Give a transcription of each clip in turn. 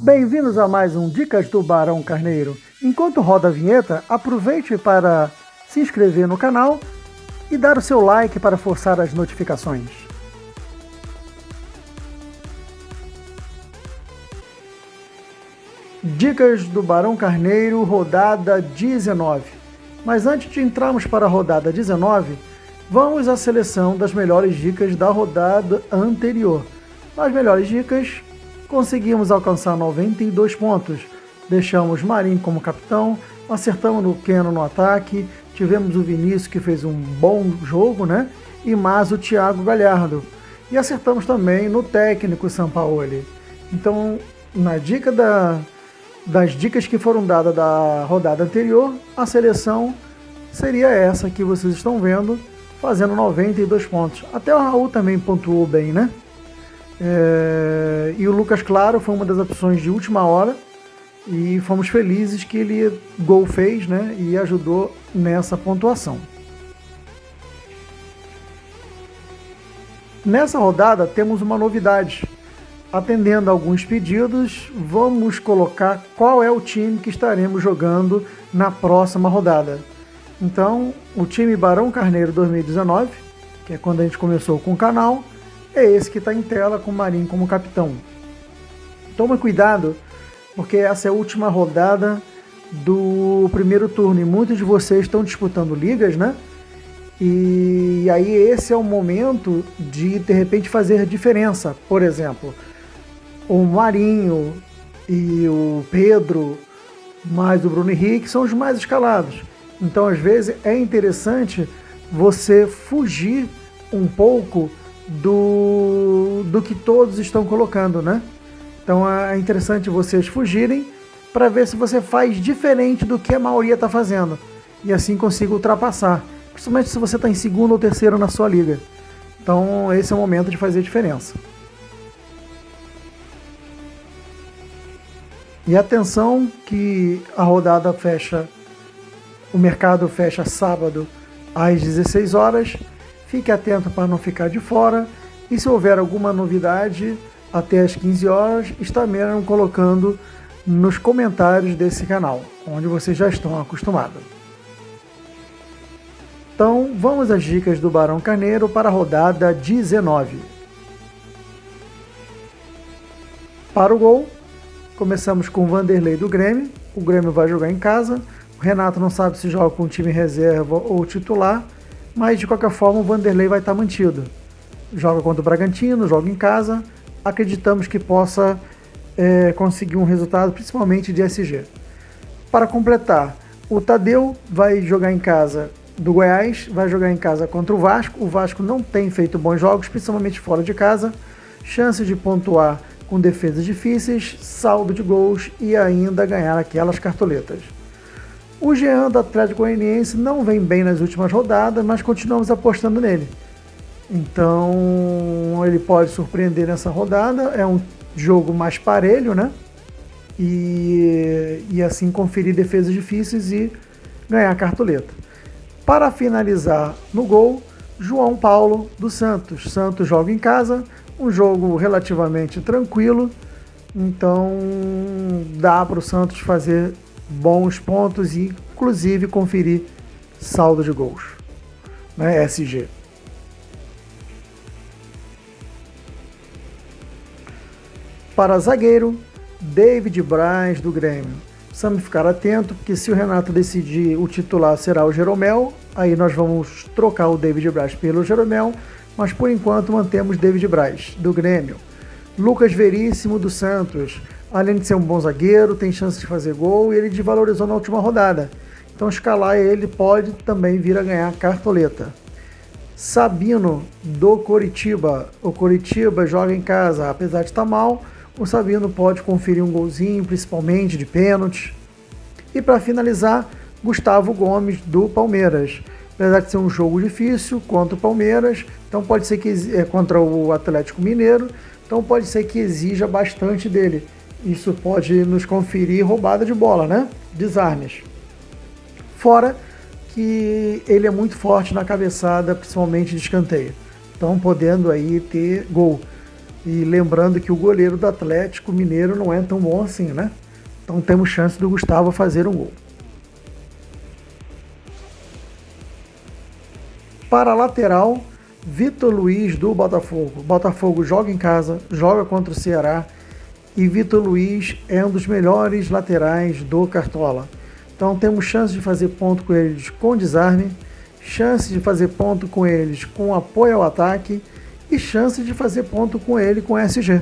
Bem-vindos a mais um Dicas do Barão Carneiro. Enquanto roda a vinheta, aproveite para se inscrever no canal e dar o seu like para forçar as notificações. Dicas do Barão Carneiro, rodada 19. Mas antes de entrarmos para a rodada 19, vamos à seleção das melhores dicas da rodada anterior. Nas melhores dicas, conseguimos alcançar 92 pontos. Deixamos Marinho como capitão, acertamos no Keno no ataque, tivemos o Vinícius que fez um bom jogo, né? E mais o Thiago Galhardo. E acertamos também no técnico Sampaoli. Então, na dica das dicas que foram dadas da rodada anterior, a seleção seria essa que vocês estão vendo, fazendo 92 pontos. Até o Raul também pontuou bem, né? E o Lucas Claro foi uma das opções de última hora e fomos felizes que ele gol fez, né? E ajudou nessa pontuação. Nessa rodada temos uma novidade. Atendendo a alguns pedidos, vamos colocar qual é o time que estaremos jogando na próxima rodada. Então, o time Barão Carneiro 2019, que é quando a gente começou com o canal, é esse que está em tela com o Marinho como capitão. Toma cuidado, porque essa é a última rodada do primeiro turno e muitos de vocês estão disputando ligas, né? E aí esse é o momento de repente fazer diferença. Por exemplo, o Marinho e o Pedro, mais o Bruno Henrique, são os mais escalados. Então, às vezes, é interessante você fugir um pouco do que todos estão colocando, né? Então, é interessante vocês fugirem para ver se você faz diferente do que a maioria está fazendo. E assim consiga ultrapassar. Principalmente se você está em segundo ou terceiro na sua liga. Então, esse é o momento de fazer diferença. E atenção que a rodada fecha, o mercado fecha sábado às 16 horas. Fique atento para não ficar de fora. E se houver alguma novidade, até às 15 horas, estaremos colocando nos comentários desse canal, onde vocês já estão acostumados. Então, vamos às dicas do Barão Carneiro para a rodada 19. Para o gol, começamos com o Vanderlei do Grêmio. O Grêmio vai jogar em casa. O Renato não sabe se joga com time reserva ou titular, mas de qualquer forma o Vanderlei vai estar mantido. Joga contra o Bragantino, joga em casa. Acreditamos que possa conseguir um resultado, principalmente de SG. Para completar, o Tadeu vai jogar em casa do Goiás, vai jogar em casa contra o Vasco. O Vasco não tem feito bons jogos, principalmente fora de casa. Chances de pontuar com defesas difíceis, saldo de gols e ainda ganhar aquelas cartoletas. O Jean do Atlético Goianiense não vem bem nas últimas rodadas, mas continuamos apostando nele. Então ele pode surpreender nessa rodada, é um jogo mais parelho, né? E assim conferir defesas difíceis e ganhar a cartoleta. Para finalizar no gol, João Paulo do Santos. Santos joga em casa, um jogo relativamente tranquilo, então dá para o Santos fazer bons pontos e inclusive conferir saldo de gols, né? SG. Para zagueiro, David Braz do Grêmio. Precisamos ficar atento, porque se o Renato decidir o titular será o Jeromel, aí nós vamos trocar o David Braz pelo Jeromel, mas por enquanto mantemos David Braz do Grêmio. Lucas Veríssimo do Santos. Além de ser um bom zagueiro, tem chance de fazer gol e ele desvalorizou na última rodada. Então escalar ele pode também vir a ganhar cartoleta. Sabino do Coritiba. O Coritiba joga em casa, apesar de estar mal, o Sabino pode conferir um golzinho, principalmente de pênalti. E para finalizar, Gustavo Gomes do Palmeiras. Apesar de ser um jogo difícil contra o Palmeiras, então pode ser que contra o Atlético Mineiro, então pode ser que exija bastante dele. Isso pode nos conferir roubada de bola, né? Desarmes. Fora que ele é muito forte na cabeçada, principalmente de escanteio. Então podendo aí ter gol. E lembrando que o goleiro do Atlético Mineiro não é tão bom assim, né? Então temos chance do Gustavo fazer um gol. Para a lateral, Vitor Luiz do Botafogo. Botafogo joga em casa, joga contra o Ceará e Vitor Luiz é um dos melhores laterais do Cartola. Então temos chance de fazer ponto com eles com desarme, chance de fazer ponto com eles com apoio ao ataque e chance de fazer ponto com ele com SG.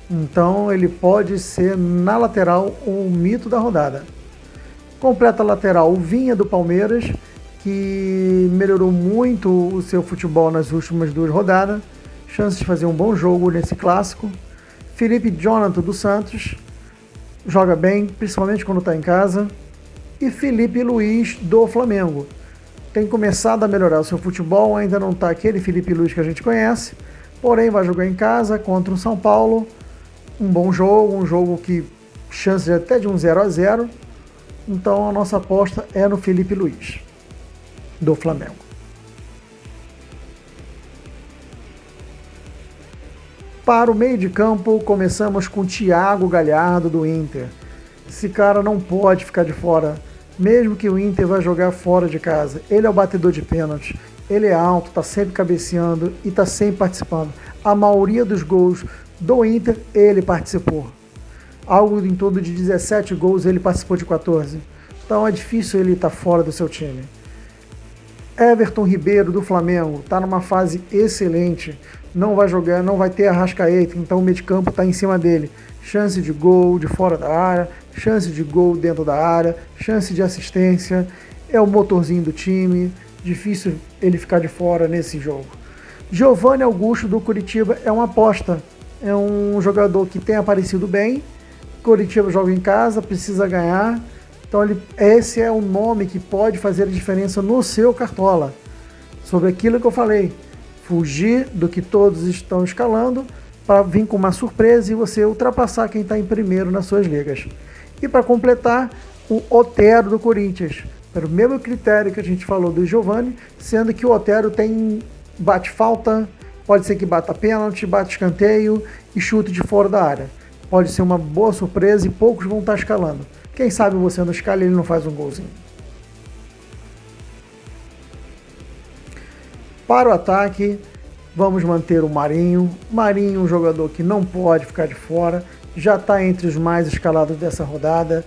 Então ele pode ser na lateral um mito da rodada. Completa a lateral o Vinha do Palmeiras, que melhorou muito o seu futebol nas últimas 2 rodadas. Chance de fazer um bom jogo nesse clássico. Felipe Jonathan do Santos, joga bem, principalmente quando está em casa. E Felipe Luiz do Flamengo. Tem começado a melhorar o seu futebol, ainda não está aquele Felipe Luiz que a gente conhece, porém vai jogar em casa contra o São Paulo. Um bom jogo, um jogo que chance até de um 0-0. Então a nossa aposta é no Felipe Luiz, do Flamengo. Para o meio de campo, começamos com Thiago Galhardo do Inter. Esse cara não pode ficar de fora, mesmo que o Inter vai jogar fora de casa. Ele é o batedor de pênalti, ele é alto, está sempre cabeceando e está sempre participando. A maioria dos gols do Inter, ele participou. Algo em torno de 17 gols, ele participou de 14. Então é difícil ele estar fora do seu time. Everton Ribeiro do Flamengo está numa fase excelente, não vai jogar, não vai ter Arrascaeta, então o meio de campo está em cima dele. Chance de gol de fora da área, chance de gol dentro da área, chance de assistência, é o motorzinho do time, difícil ele ficar de fora nesse jogo. Giovanni Augusto do Curitiba é uma aposta, é um jogador que tem aparecido bem, Curitiba joga em casa, precisa ganhar, então esse é o nome que pode fazer a diferença no seu Cartola. Sobre aquilo que eu falei, fugir do que todos estão escalando para vir com uma surpresa e você ultrapassar quem está em primeiro nas suas ligas. E para completar, o Otero do Corinthians, pelo mesmo critério que a gente falou do Giovanni, sendo que o Otero bate falta, pode ser que bata pênalti, bate escanteio e chute de fora da área. Pode ser uma boa surpresa e poucos vão estar escalando. Quem sabe você não escala e ele não faz um golzinho. Para o ataque, vamos manter o Marinho. Marinho, um jogador que não pode ficar de fora, já está entre os mais escalados dessa rodada,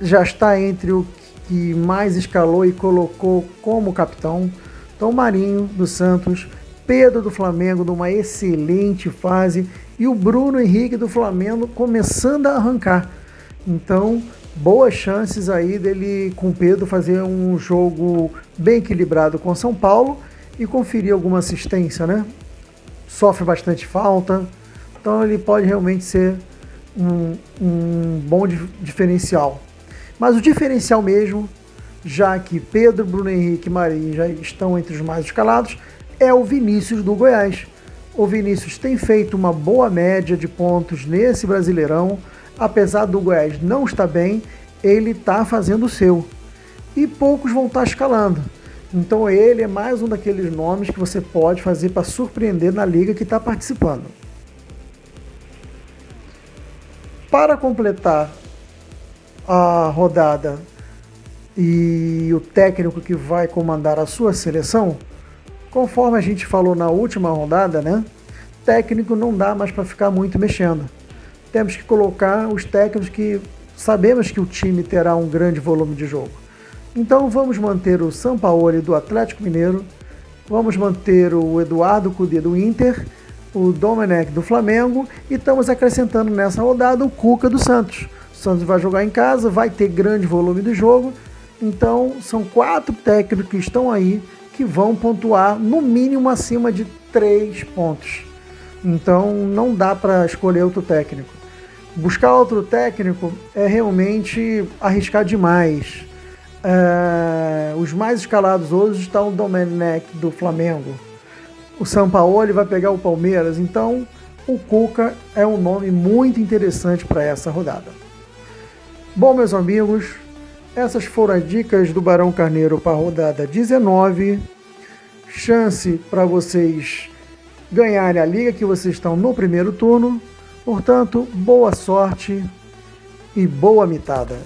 já está entre o que mais escalou e colocou como capitão. Então, Marinho do Santos, Pedro do Flamengo numa excelente fase e o Bruno Henrique do Flamengo começando a arrancar. Então, boas chances aí dele com o Pedro fazer um jogo bem equilibrado com São Paulo e conferir alguma assistência, né? Sofre bastante falta, então ele pode realmente ser um bom diferencial. Mas o diferencial mesmo, já que Pedro, Bruno Henrique e Marinho já estão entre os mais escalados, é o Vinícius do Goiás. O Vinícius tem feito uma boa média de pontos nesse Brasileirão, apesar do Goiás não estar bem, ele está fazendo o seu. E poucos vão estar escalando. Então ele é mais um daqueles nomes que você pode fazer para surpreender na liga que está participando. Para completar a rodada e o técnico que vai comandar a sua seleção, conforme a gente falou na última rodada, né? Técnico não dá mais para ficar muito mexendo. Temos que colocar os técnicos que sabemos que o time terá um grande volume de jogo. Então vamos manter o Sampaoli do Atlético Mineiro, vamos manter o Eduardo Cudê do Inter, o Domenech do Flamengo e estamos acrescentando nessa rodada o Cuca do Santos. O Santos vai jogar em casa, vai ter grande volume de jogo, então são 4 técnicos que estão aí que vão pontuar no mínimo acima de 3 pontos. Então não dá para escolher outro técnico. Buscar outro técnico é realmente arriscar demais. Os mais escalados hoje estão o Domenech do Flamengo. O Sampaoli vai pegar o Palmeiras. Então o Cuca é um nome muito interessante para essa rodada. Bom, meus amigos, essas foram as dicas do Barão Carneiro para a rodada 19. Chance para vocês ganharem a liga que vocês estão no primeiro turno. Portanto, boa sorte e boa mitada.